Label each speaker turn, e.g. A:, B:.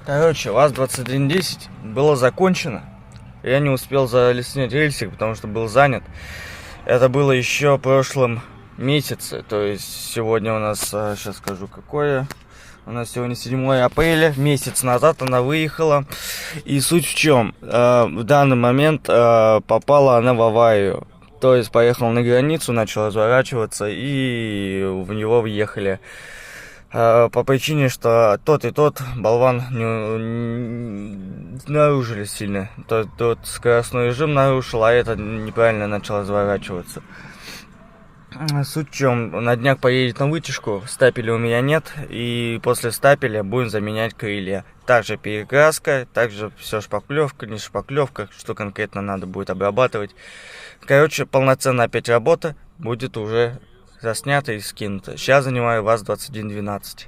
A: Короче, ВАЗ-2110 было закончено. Я не успел залеснить рельсик, потому что был занят. Это было еще в прошлом месяце. То есть сегодня у нас, сейчас скажу какое. У нас сегодня 7 апреля. Месяц назад она выехала. И суть в чем? В данный момент попала она в аварию. То есть поехал на границу, начал разворачиваться, и в него въехали. По причине, что тот и тот болван нарушили сильно. Тот скоростной режим нарушил, а этот неправильно начал разворачиваться. Суть в чем, на днях поедет на вытяжку, стапеля у меня нет, и после стапеля будем заменять крылья. Также перекраска, также все шпаклевка, не шпаклевка, что конкретно надо будет обрабатывать. Короче, полноценная опять работа будет уже заснято и скинуто. Сейчас занимаю ВАЗ-2112.